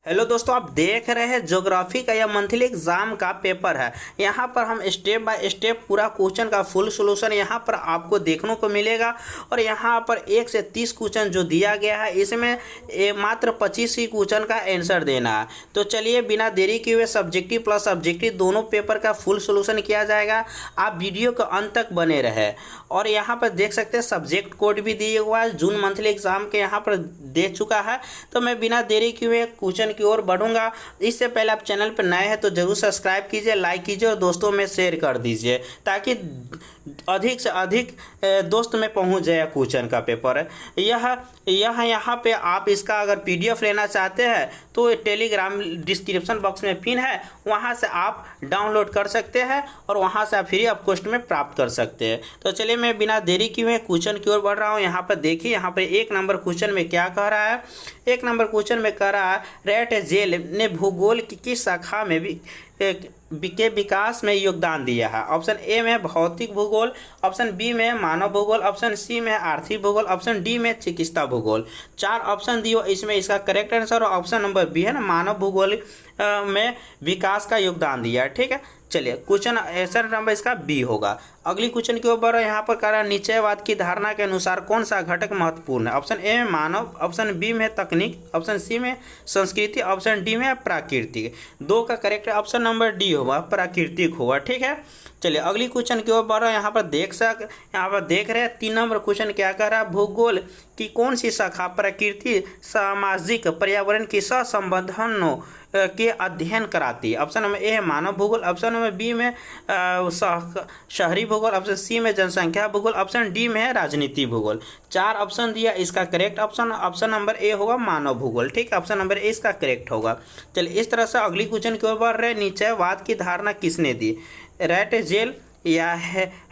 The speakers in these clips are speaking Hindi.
हेलो दोस्तों, आप देख रहे हैं ज्योग्राफी का यह मंथली एग्जाम का पेपर है। यहाँ पर हम स्टेप बाय स्टेप पूरा क्वेश्चन का फुल सॉल्यूशन यहाँ पर आपको देखने को मिलेगा। और यहाँ पर 1 से 30 क्वेश्चन जो दिया गया है, इसमें मात्र 25 ही क्वेश्चन का आंसर देना है। तो चलिए बिना देरी किए हुए सब्जेक्टिव प्लस सब्जेक्टिव दोनों पेपर का फुल सॉल्यूशन किया जाएगा। आप वीडियो के अंत तक बने रहे। और यहाँ पर देख सकते हैं सब्जेक्ट कोड भी दिया हुआ है, जून मंथली एग्जाम के यहाँ पर दे चुका है। तो मैं बिना देरी किए हुए क्वेश्चन की ओर बढ़ूंगा। इससे पहले आप चैनल पर नए हैं तो जरूर सब्सक्राइब कीजिए, लाइक कीजिए और दोस्तों में शेयर कर दीजिए, ताकि अधिक से अधिक दोस्त में पहुंच जाए क्वेश्चन का पेपर। यहाँ पे आप इसका अगर पीडीएफ लेना चाहते हैं तो टेलीग्राम डिस्क्रिप्शन बॉक्स में पिन है, वहां से आप डाउनलोड कर सकते हैं और वहां से आप फ्री ऑफ कॉस्ट में प्राप्त कर सकते हैं। तो चलिए मैं बिना देरी किए क्वेश्चन की ओर बढ़ रहा हूँ। यहाँ पर देखिए, यहाँ पर 1 नंबर क्वेश्चन में क्या कह रहा है। 1 नंबर क्वेश्चन में कह रहा है, रेट जेल ने भूगोल की किस शाखा में भी के विकास में योगदान दिया है। ऑप्शन ए में भौतिक भूगोल, ऑप्शन बी में मानव भूगोल, ऑप्शन सी में आर्थिक भूगोल, ऑप्शन डी में चिकित्सा भूगोल। 4 ऑप्शन दिए, इसमें इसका correct answer option number B है ना, मानव भूगोल में विकास का योगदान दिया है। ठीक है, चलिए क्वेश्चन आंसर नंबर इसका बी होगा। अगली क्वेश्चन के ऊपर यहाँ पर कह रहा है, निश्चयवाद की धारणा के अनुसार कौन सा घटक महत्वपूर्ण है। ऑप्शन ए में मानव, ऑप्शन बी में तकनीक, ऑप्शन सी में संस्कृति, ऑप्शन डी में प्राकृतिक। 2 का करेक्ट ऑप्शन नंबर डी होगा, प्राकृतिक होगा। ठीक है, चलिए अगली क्वेश्चन की ओर बढ़ रहे हैं। यहाँ पर देख रहे हैं 3 नंबर क्वेश्चन क्या कह रहा है, भूगोल की कौन सी शाखा प्रकृति सामाजिक पर्यावरण की सहसंबंधों के अध्ययन कराती है। ऑप्शन नंबर ए है मानव भूगोल, ऑप्शन नंबर बी में शहरी भूगोल, ऑप्शन सी में जनसंख्या भूगोल, ऑप्शन डी में है राजनीति भूगोल। 4 ऑप्शन दिया, इसका करेक्ट ऑप्शन नंबर ए होगा मानव भूगोल। ठीक है, ऑप्शन नंबर ए इसका करेक्ट होगा। चलिए इस तरह से अगली क्वेश्चन की ओर बढ़ रहे, निश्चयवाद की धारणा किसने दी। रेट जेल या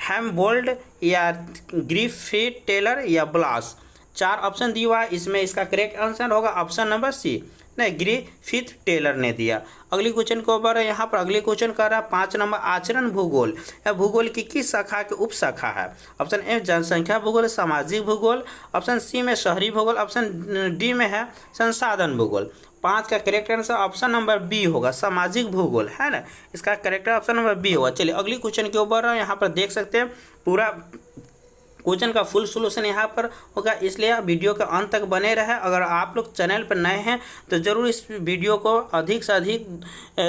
हेम्बोल्ड या ग्रिफिथ टेलर या ब्लास। 4 ऑप्शन दिया हुआ है, इसमें इसका करेक्ट आंसर होगा ऑप्शन नंबर सी, नहीं ग्रिफिथ टेलर ने दिया। अगली क्वेश्चन को ऊपर है, यहाँ पर अगले क्वेश्चन कर रहा है 5 नंबर, आचरण भूगोल या भूगोल की किस शाखा की उप शाखा है। ऑप्शन ए जनसंख्या भूगोल, सामाजिक भूगोल, ऑप्शन सी में शहरी भूगोल, ऑप्शन डी में है संसाधन भूगोल। 5 का correct answer option number B होगा, सामाजिक भूगोल है ना, इसका करेक्ट ऑप्शन नंबर बी होगा। चलिए अगली क्वेश्चन के ऊपर है, यहाँ पर देख सकते हैं पूरा क्वेश्चन का फुल सॉल्यूशन यहाँ पर होगा, इसलिए वीडियो के अंत तक बने रहे। अगर आप लोग चैनल पर नए हैं तो ज़रूर इस वीडियो को अधिक से अधिक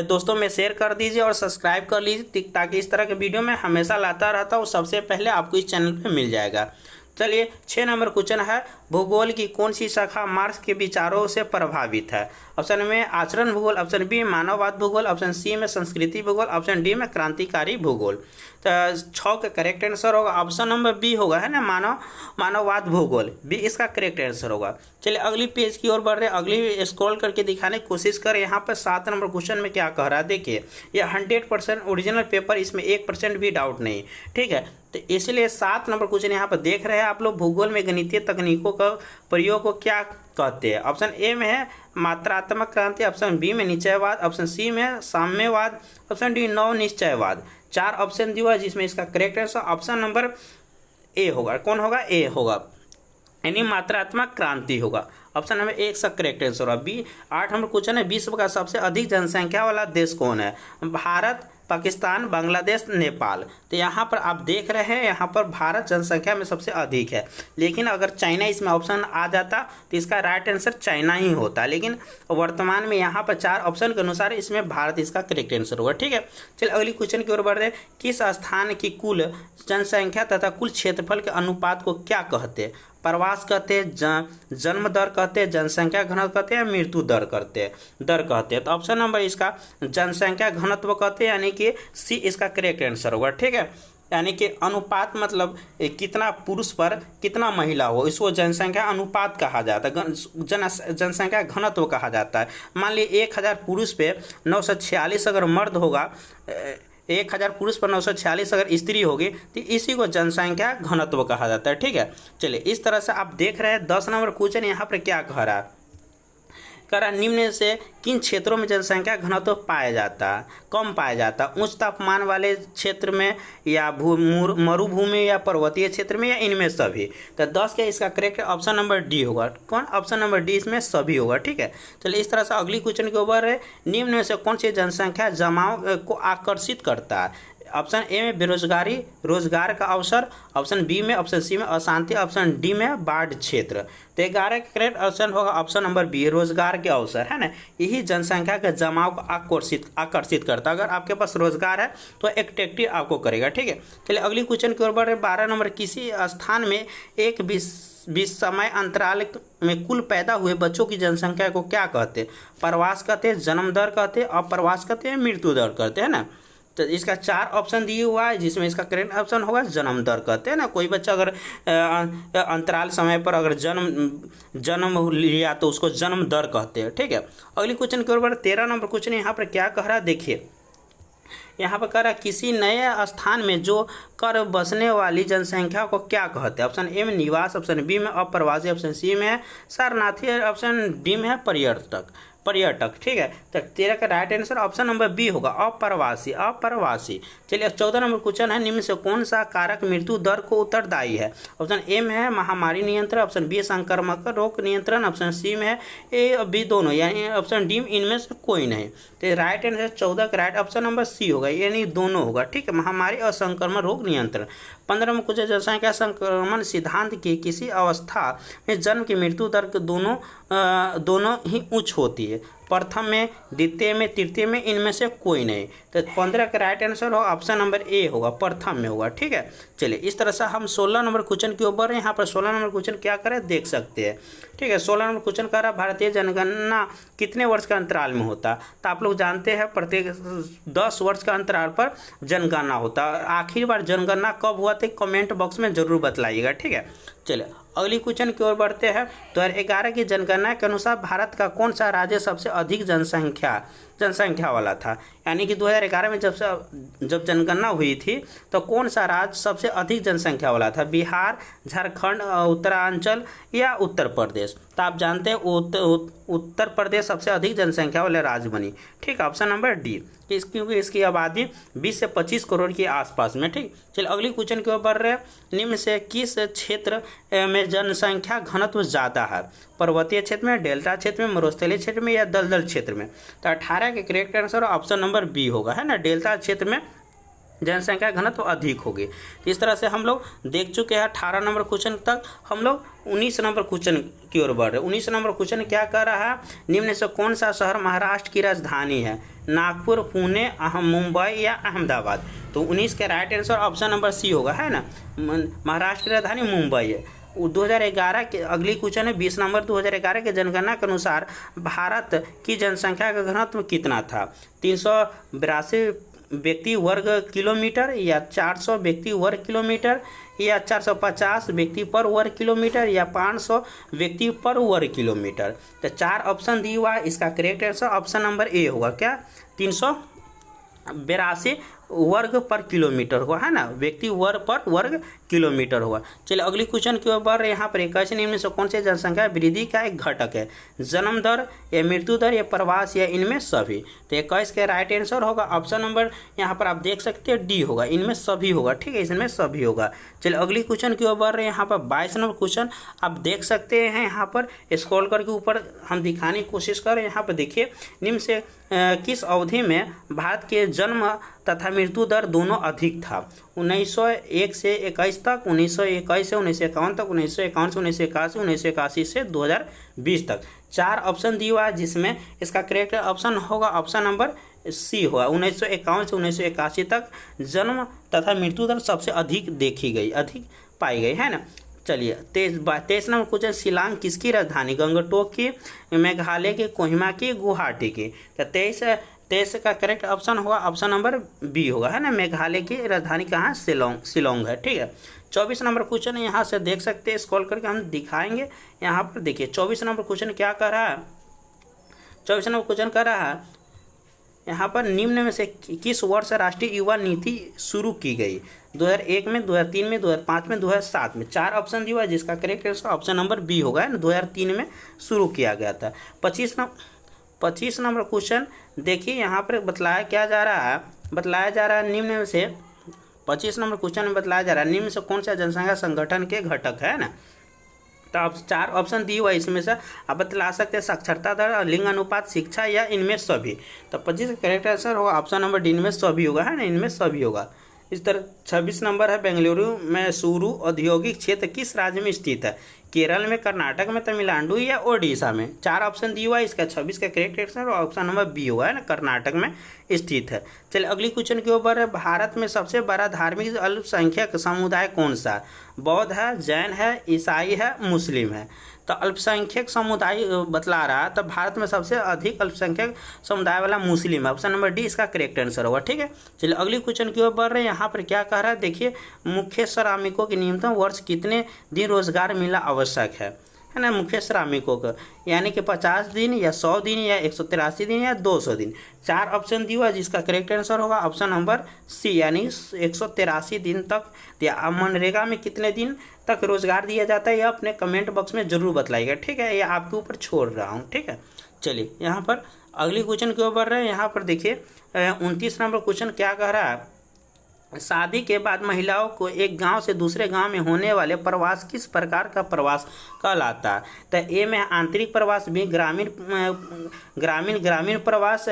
दोस्तों में शेयर कर दीजिए और सब्सक्राइब कर लीजिए, ताकि इस तरह के वीडियो मैं हमेशा लाता रहता हूँ, सबसे पहले आपको इस चैनल पर मिल जाएगा। चलिए 6 नंबर क्वेश्चन है, भूगोल की कौन सी शाखा मार्क्स के विचारों से प्रभावित है। ऑप्शन में आचरण भूगोल, ऑप्शन बी मानववाद भूगोल, ऑप्शन सी में संस्कृति भूगोल, ऑप्शन डी में क्रांतिकारी भूगोल। तो 6 का करेक्ट आंसर होगा ऑप्शन नंबर बी होगा, है ना, मानववाद भूगोल बी इसका करेक्ट आंसर होगा। चलिए अगली पेज की ओर बढ़ रहे, अगली स्क्रॉल करके दिखाने की कोशिश करें। यहाँ पर 7 नंबर क्वेश्चन में क्या कह रहा है, देखिए यह 100% ओरिजिनल पेपर, इसमें 1% भी डाउट नहीं। ठीक है, तो इसलिए 7 नंबर क्वेश्चन यहाँ पर देख रहे हैं आप लोग, भूगोल में गणितीय तकनीकों का प्रयोग को क्या कहते हैं। ऑप्शन ए में है मात्रात्मक क्रांति, ऑप्शन बी में निश्चयवाद, ऑप्शन सी में साम्यवाद, ऑप्शन डी नव निश्चयवाद। 4 ऑप्शन दिया है, जिसमें इसका correct answer option number A होगा। कौन होगा, ए होगा, यानी मात्रात्मक क्रांति होगा। ऑप्शन नंबर ए का करेक्ट आंसर होगा बी। 8 नंबर क्वेश्चन है, विश्व का सबसे अधिक जनसंख्या वाला देश कौन है। भारत, पाकिस्तान, बांग्लादेश, नेपाल। तो यहाँ पर आप देख रहे हैं, यहाँ पर भारत जनसंख्या में सबसे अधिक है, लेकिन अगर चाइना इसमें ऑप्शन आ जाता तो इसका राइट आंसर चाइना ही होता, लेकिन वर्तमान में यहाँ पर 4 ऑप्शन के अनुसार इसमें भारत इसका करेक्ट आंसर होगा। ठीक है, चलिए अगली क्वेश्चन की ओर बढ़ रहे, किस स्थान की कुल जनसंख्या तथा कुल क्षेत्रफल के अनुपात को क्या कहते हैं। प्रवास कहते हैं, जन्म दर कहते हैं, जनसंख्या घनत्व कहते हैं, मृत्यु दर कहते हैं। तो ऑप्शन नंबर इसका जनसंख्या घनत्व कहते हैं, यानी कि सी इसका करेक्ट आंसर होगा। ठीक है, यानी कि अनुपात मतलब कितना पुरुष पर कितना महिला हो, इसको जनसंख्या अनुपात कहा जाता है, जनसंख्या घनत्व कहा जाता है। मान लीजिए 1000 पुरुष पे 946 अगर मर्द होगा, 1000 पुरुष पर 946 अगर स्त्री होगी, तो इसी को जनसंख्या घनत्व कहा जाता है। ठीक है, चलिए इस तरह से आप देख रहे हैं 10 नंबर क्वेश्चन यहाँ पर क्या कह रहा है, कह रहा निम्न से किन क्षेत्रों में जनसंख्या घनत्व पाया जाता है, कम पाया जाता है, उच्च तापमान वाले क्षेत्र में या मरुभूमि या पर्वतीय क्षेत्र में या इनमें सभी। तो 10 के इसका करेक्ट ऑप्शन नंबर डी होगा। कौन? ऑप्शन नंबर डी इसमें सभी होगा। ठीक है, चलिए इस तरह से अगली क्वेश्चन के ऊपर है, निम्न में से कौन सी जनसंख्या जमाव को आकर्षित करता है। ऑप्शन ए में बेरोजगारी, रोजगार का अवसर, ऑप्शन बी में, ऑप्शन सी में अशांति, ऑप्शन डी में बाढ़ क्षेत्र। तो 11 का करेक्ट ऑप्शन होगा ऑप्शन नंबर बी, रोजगार के अवसर, है ना। यही जनसंख्या के जमाव को आकर्षित करता है। अगर आपके पास रोजगार है तो एट्रैक्टिव आपको करेगा। ठीक है, चलिए अगली क्वेश्चन की ओर बढ़े। 12 नंबर, किसी स्थान में एक बीस समय अंतराल में कुल पैदा हुए बच्चों की जनसंख्या को क्या कहते हैं? प्रवास कहते हैं, जन्म दर कहते हैं, अप्रवास कहते हैं, मृत्यु दर कहते हैं ना। तो इसका 4 ऑप्शन दिए हुआ है, जिसमें इसका करेक्ट ऑप्शन होगा जन्म दर कहते हैं ना। कोई बच्चा अगर अंतराल समय पर अगर जन्म लिया तो उसको जन्म दर कहते हैं। ठीक है, अगली क्वेश्चन की ओर बढ़े। 13 नंबर क्वेश्चन यहाँ पर क्या कह रहा है, देखिए यहाँ पर कह रहा है किसी नए स्थान में जो कर बसने वाली जनसंख्या को क्या कहते हैं? ऑप्शन ए में निवास, ऑप्शन बी में अप्रवासी, ऑप्शन सी में शरणार्थी, ऑप्शन डी में पर्यटक। ठीक है, तो 13 का right answer option number B होगा, अप्रवासी। चलिए 14 नंबर क्वेश्चन है, निम्न से कौन सा कारक मृत्यु दर को उत्तरदायी है? ऑप्शन ए में है महामारी नियंत्रण, ऑप्शन बी संक्रामक रोग नियंत्रण, ऑप्शन सी में है ए और बी दोनों, यानी ऑप्शन डी इनमें से कोई नहीं। तो राइट आंसर 14 का राइट ऑप्शन नंबर सी होगा, यानी दोनों होगा। ठीक है, महामारी और संक्रमण रोग नियंत्रण। 15 में कुछ जनसंख्या संक्रमण सिद्धांत की किसी अवस्था में जन्म की मृत्यु दर दोनों ही उच्च होती है। प्रथम में, द्वितीय में, तृतीय में, इनमें से कोई नहीं। तो 15 का राइट आंसर होगा ऑप्शन नंबर ए होगा, प्रथम में होगा। ठीक है, चलिए इस तरह से हम 16 नंबर क्वेश्चन के ऊपर यहाँ पर 16 नंबर क्वेश्चन क्या करें देख सकते हैं। ठीक है, 16 नंबर क्वेश्चन कह रहा भारतीय जनगणना कितने वर्ष का अंतराल में होता? तो आप लोग जानते हैं प्रत्येक 10 वर्ष का अंतराल पर जनगणना होता है। आखिरी बार जनगणना कब हुआ था कमेंट बॉक्स में जरूर बतलाइएगा। ठीक है, चलिए अगली क्वेश्चन की ओर बढ़ते हैं। 2011 की जनगणना के अनुसार भारत का कौन सा राज्य सबसे अधिक जनसंख्या वाला था? यानी कि 2011 में जब जनगणना हुई थी तो कौन सा राज्य सबसे अधिक जनसंख्या वाला था? बिहार, झारखंड, उत्तरांचल या उत्तर प्रदेश? तो आप जानते हैं उत्तर प्रदेश सबसे अधिक जनसंख्या वाले राज्य बनी। ठीक, ऑप्शन नंबर डी, क्योंकि इसकी आबादी 20 से 25 करोड़ के आसपास में। ठीक, चलिए अगली क्वेश्चन के ऊपर रहे, निम्न से किस क्षेत्र में जनसंख्या घनत्व ज़्यादा है? पर्वतीय क्षेत्र में, डेल्टा क्षेत्र में, मरुस्थलीय क्षेत्र में या दलदल क्षेत्र में? तो 18 के correct answer option number B होगा, है ना। डेल्टा क्षेत्र में जनसंख्या घनत्व अधिक होगी। इस तरह से हम लोग देख चुके हैं 18 नंबर क्वेश्चन तक। हम लोग 19 नंबर क्वेश्चन की ओर बढ़ रहे। 19 नंबर क्वेश्चन क्या कर रहा है, निम्न से कौन सा शहर महाराष्ट्र की राजधानी है? नागपुर, पुणे, मुंबई या अहमदाबाद? तो 19 का right answer option number C होगा, है ना। महाराष्ट्र की राजधानी मुंबई है। 2011 के अगली क्वेश्चन है 20 नंबर। 2011 के जनगणना के अनुसार भारत की जनसंख्या का घनत्व कितना था? 382 व्यक्ति वर्ग किलोमीटर या 400 व्यक्ति वर्ग किलोमीटर या 450 व्यक्ति पर वर्ग किलोमीटर या 500 व्यक्ति पर वर्ग किलोमीटर? तो 4 ऑप्शन दिया हुआ है, इसका correct answer option number A होगा, क्या? 382 वर्ग पर किलोमीटर हुआ, है ना। व्यक्ति वर्ग पर वर्ग किलोमीटर हुआ। चलिए अगली क्वेश्चन के ऊपर यहाँ पर 21 इनमें से कौन से जनसंख्या वृद्धि का एक घटक है? जन्म दर या मृत्यु दर या प्रवास या इनमें सभी? तो 21 का राइट आंसर होगा ऑप्शन नंबर यहाँ पर आप देख सकते हैं डी होगा, इनमें सभी होगा। ठीक है, इसमें सभी होगा। चलिए अगली क्वेश्चन के ऊपर यहाँ पर 22 नंबर क्वेश्चन आप देख सकते हैं। यहाँ पर स्क्रॉल करके ऊपर हम दिखाने की कोशिश करें। यहाँ पर देखिए, निम्न से किस अवधि में भारत के जन्म तथा मृत्यु दर दोनों अधिक था? 1901 से 21 तक, 1921 से 1951 तक, 1951 से 1981, 1981 से 2020 तक। 4 ऑप्शन दिया हुआ है, जिसमें इसका करेक्ट ऑप्शन होगा ऑप्शन नंबर सी होगा। 1951 से 1981 तक जन्म तथा मृत्यु दर सबसे अधिक अधिक पाई गई, है ना। चलिए 23 नंबर क्वेश्चन, शिलांग किसकी राजधानी? गंगटोक की, मेघालय की, कोहिमा की, गुवाहाटी की? तो 23 का करेक्ट ऑप्शन होगा ऑप्शन नंबर बी होगा, है ना। मेघालय की राजधानी कहाँ? शिलोंग है। ठीक है, 24 नंबर क्वेश्चन यहाँ से देख सकते हैं, स्क्रॉल करके हम दिखाएंगे। यहाँ पर देखिए 24 नंबर क्वेश्चन क्या कर रहा है। 24 नंबर क्वेश्चन कर रहा है यहाँ पर, निम्न में से किस वर्ष राष्ट्रीय युवा नीति शुरू की गई? 2001 में, 2003 में, 2005 में, 2007 में? 4 ऑप्शन दिया हुआ है, जिसका correct answer option number B होगा, 2003 में शुरू किया गया था। 25 नंबर 25 नंबर क्वेश्चन देखिए यहाँ पर बताया जा रहा है निम्न में से 25 नंबर क्वेश्चन में बताया जा रहा है निम्न से कौन सा जनसंख्या संगठन के घटक है ना। तो आप 4 ऑप्शन दिए हुआ है, इसमें से आप बतला सकते हैं साक्षरता दर, लिंग अनुपात, शिक्षा या इनमें सभी। तो 25 का करेक्ट आंसर होगा ऑप्शन नंबर डी, इनमें सभी होगा, है ना, इनमें सभी होगा। इस तरह 26 नंबर है बेंगलुरु मैसूरू औद्योगिक क्षेत्र किस राज्य में स्थित है? केरल में, कर्नाटक में, तमिलनाडु या ओडिशा में। 4 ऑप्शन दिया हुआ है, इसका 26 का correct answer option number B हुआ है ना, कर्नाटक में स्थित है। चलिए अगली क्वेश्चन के ऊपर है, भारत में सबसे बड़ा धार्मिक अल्पसंख्यक समुदाय कौन सा? बौद्ध है, जैन है, ईसाई है, मुस्लिम है। तो अल्पसंख्यक समुदाय बतला रहा है, तो भारत में सबसे अधिक अल्पसंख्यक समुदाय वाला मुस्लिम है, ऑप्शन नंबर डी इसका करेक्ट आंसर होगा। ठीक है, चलिए अगली क्वेश्चन की ओर बढ़ रहे हैं। यहाँ पर क्या कह रहा है देखिए, मुख्य श्रमिकों की न्यूनतम वर्ष कितने दिन रोजगार मिलना आवश्यक है ना, मुख्य श्रमिकों का, यानी कि 50 दिन या 100 दिन या 183 दिन या 200 दिन। 4 ऑप्शन दिया हुआ है, जिसका करेक्ट आंसर होगा ऑप्शन नंबर सी, यानी 183 दिन तक। या मनरेगा में कितने दिन तक रोजगार दिया जाता है, यह अपने कमेंट बॉक्स में जरूर बतलाइएगा। ठीक है, ये आपके ऊपर छोड़ रहा हूँ। ठीक है, चलिए यहाँ पर अगली क्वेश्चन के ऊपर है। यहाँ पर देखिए 29 नंबर क्वेश्चन क्या कह रहा है, शादी के बाद महिलाओं को एक गांव से दूसरे गांव में होने वाले प्रवास किस प्रकार का प्रवास कहलाता है? तो ए में आंतरिक प्रवास, बी ग्रामीण प्रवास,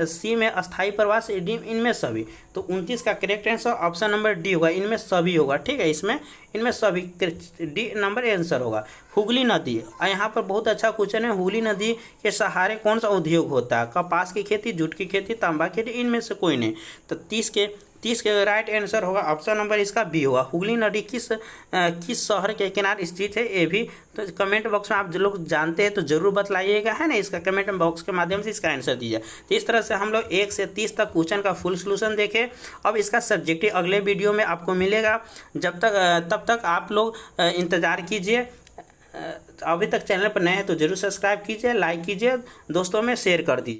सी में अस्थायी प्रवास, डी इनमें सभी। तो 29 का correct answer option number D होगा, इनमें सभी होगा। ठीक है, इनमें सभी डी नंबर आंसर होगा। हुगली नदी, यहाँ पर बहुत अच्छा क्वेश्चन है, हुगली नदी के सहारे कौन सा उद्योग होता है? कपास की खेती, जूट की खेती, तांबा की खेती, इनमें से कोई नहीं। तो 30 के राइट आंसर होगा ऑप्शन नंबर इसका बी होगा। हुगली नदी किस शहर के किनारे स्थित है, ये भी तो कमेंट बॉक्स में आप जो लोग जानते हैं तो जरूर बतलाइएगा, है ना, इसका कमेंट बॉक्स के माध्यम से इसका आंसर दीजिए। तो इस तरह से हम लोग 1 से 30 तक क्वेश्चन का फुल सोल्यूशन देखें। अब इसका सब्जेक्टिव अगले वीडियो में आपको मिलेगा, तब तक आप लोग इंतजार कीजिए। अभी तक चैनल पर नए हैं तो जरूर सब्सक्राइब कीजिए, लाइक कीजिए, दोस्तों में शेयर कर दीजिए।